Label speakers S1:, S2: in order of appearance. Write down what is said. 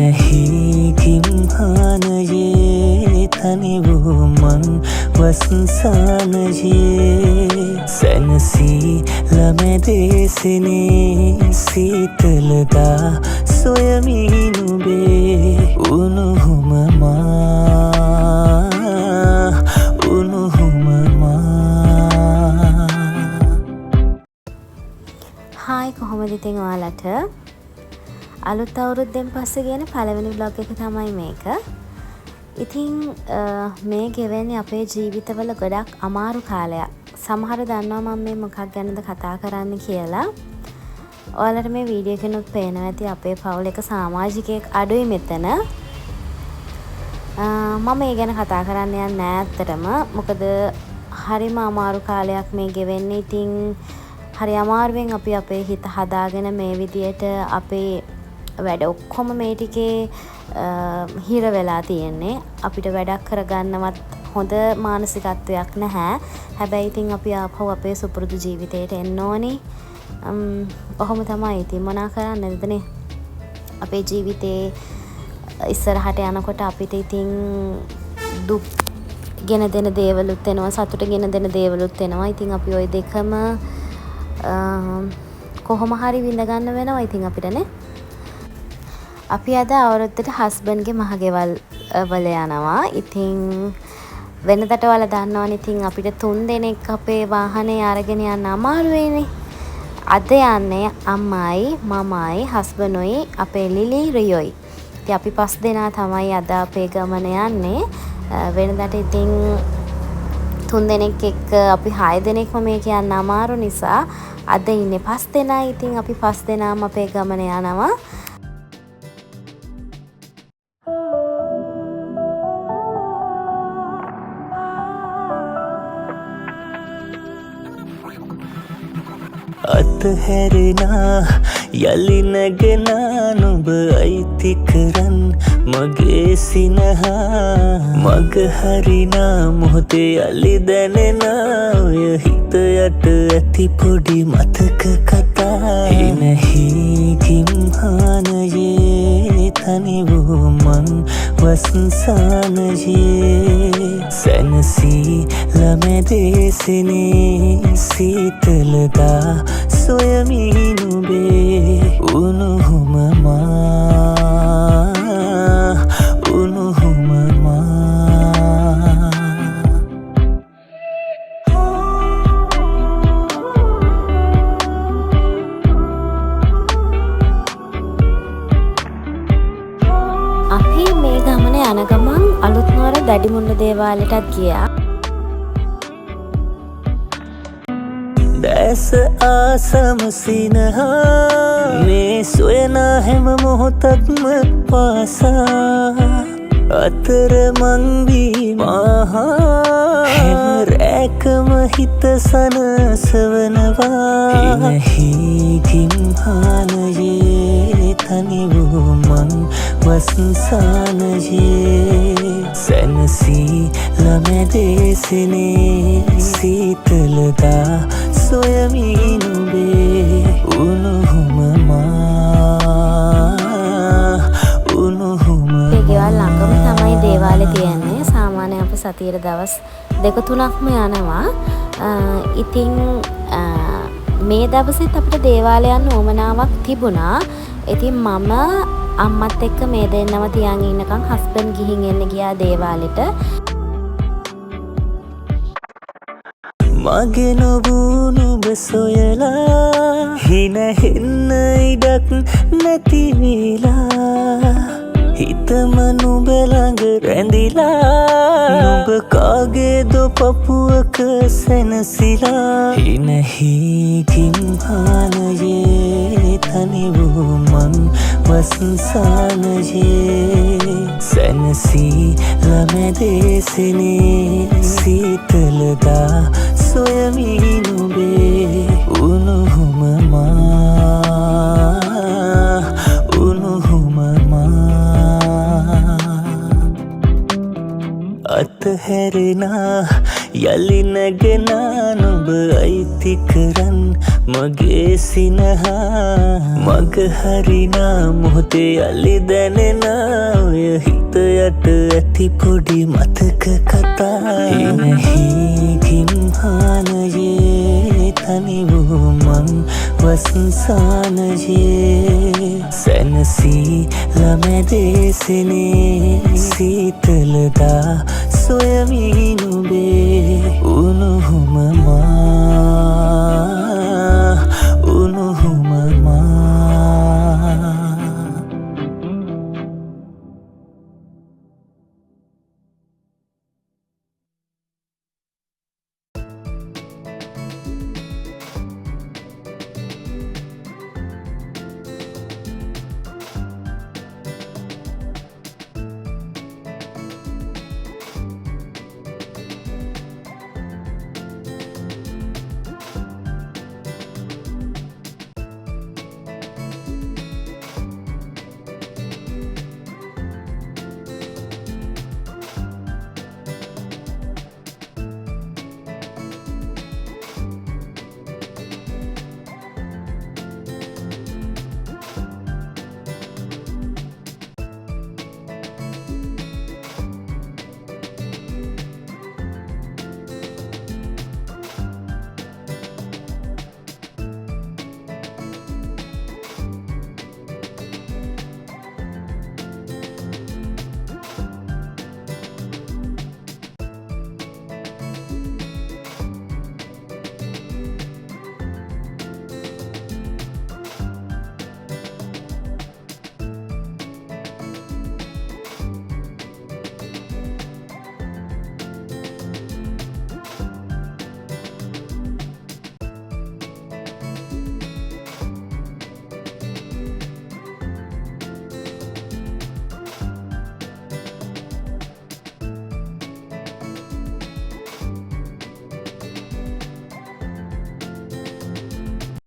S1: හිනහි ගිම්හානයේ තනි වූ මං වසන්සානයේ සැනසී ළමැදේසිනේ සීතලදා සොයමී නුබේ උණුහුම
S2: හායි කොහොමද ඉතින් ඔයාලට අලුත් අවුරුද්දෙන් පස්සේ ගෙන පළවෙනි vlog එක තමයි මේක. ඉතින් මේ ගෙවෙන්නේ අපේ ජීවිතවල ගොඩක් අමාරු කාලයක්. සමහර දන්නවා මම මේ මොකක් ගැනද කතා කරන්න කියලා. ඔයාලට මේ වීඩියෝ එකෙනුත් පේනවා ඇති අපේ පවුල එක සමාජිකයෙක් අඩුයි මෙතන. මම මේ ගැන කතා කරන්න යන්නේ නැහැ ඇත්තටම. මොකද හරිම අමාරු කාලයක් මේ ගෙවෙන්නේ. ඉතින් හරි අමාරුවෙන් අපි අපේ හිත හදාගෙන මේ විදියට අපේ වැඩ ඔක්කොම මේ ටිකේ හිර වෙලා තියෙන්නේ. අපිට වැඩක් කරගන්නවත් හොඳ මානසිකත්වයක් නැහැ. හැබැයි ඉතින් අපි ආපහු අපේ සුපුරුදු ජීවිතයට එන්න ඕනේ. කොහොම තමයි ඉතින් මොනා කරන්නද නේ. අපේ ජීවිතේ ඉස්සරහට යනකොට අපිට ඉතින් දුක් ගෙන දෙන දේවලුත් එනවා, සතුට ගෙන දෙන දේවලුත් එනවා. ඉතින් අපි ওই දෙකම කොහොම හරි විඳ ගන්න වෙනවා ඉතින් අපිටනේ. අපි අද අවුරුද්දට හස්බන්ඩ්ගේ මහගෙවල් වල යනවා. ඉතින් වෙනදට ඔයාලා දන්නවනේ ඉතින් අපිට 3 දෙනෙක් අපේ වාහනේ අරගෙන යන්න අමාරු වෙන්නේ. අද යන්නේ අම්මයි, මමයි, හස්බන්ඩ්යි, අපේ ලිලි, රියෝයි. ඉතින් අපි 5 දෙනා තමයි අද අපේ ගමන යන්නේ. වෙනදට ඉතින් 3 දෙනෙක් එක්ක අපි 6 දෙනෙක්ම මේක යන්න අමාරු නිසා අද ඉන්නේ 5 දෙනා. ඉතින් අපි 5 දෙනාම අපේ ගමන යනවා.
S1: අතහැරෙනා යලි නැගෙනා නුඹ අයිති කරන් මගේ සිනහා මග හරිනා මොහොතේ යලි දැනෙනා ඔය හිත යට ඇති පොඩි මතක කතා හිනහි ගිම්හානයේ තනි වූ මං වසන්සානයේ සැනසී ළමැදේසිනේ සීතලදා සොයමී නුබේ උණුහුම
S2: අපි මේ ගමන යන ගමන් අලුත්නවර දැඩිමුල්ල දේවාලයටත් ගියා.
S1: දැස ආසම සිනහා මේ සොයනා හැම මොහොතක්ම පාසා අතර මං වී මහා හැම රැකම හිත සනසවනවා හිනහි ගිම්හානයේ තනි වූ මං වසන්සානයේ සැනසී ළමැදේසිනේ සීතලදා සොයමී නුබේ උණුහුම
S2: මේ ගෙවල් ළඟම තමයි දේවාලේ තියෙන්නේ. සාමාන්‍ය අපි සතියේ දවස් 2-3ක්ම යනවා. ඉතින් මේ දවසෙත් අපිට දේවාලේ යන්න උවමනාවක් තිබුණා. ඉතින් මම අම්මත් එක්ක මේ දෙන්නම තියන් ඉන්නකම් හස්බන්ඩ් ගිහින් එන්න ගියා දේවාලෙට.
S1: මගේ නොවූ නුඹ සොයලා හිනහෙන්න ඉඩක් නැති වෙලා හිතම නුඹ ළඟ රැඳිලා නුඹ කාගේ දෝ පපුවක සැනසිලා හිනහි ගිම්හානයේ තනි වූ මං වසන්සානයේ සැනසී ළමැදේසිනේ සීතලදා සොයමී නුබේ උණුහුම අතහැරෙනා යලි නැගෙනා නුඹ අයිති කරන් මගේ සිනහා මග හරිනා මොහොතේ යලි දැනෙනා ඔය හිත යට ඇති පොඩි මතක කතා හිනහිකින් හානයේ තනි වූ මං වසංසානයේ සැනසී ළමැදේසනේ සීතලදා සොයමි නුඹේ උණුහුම මා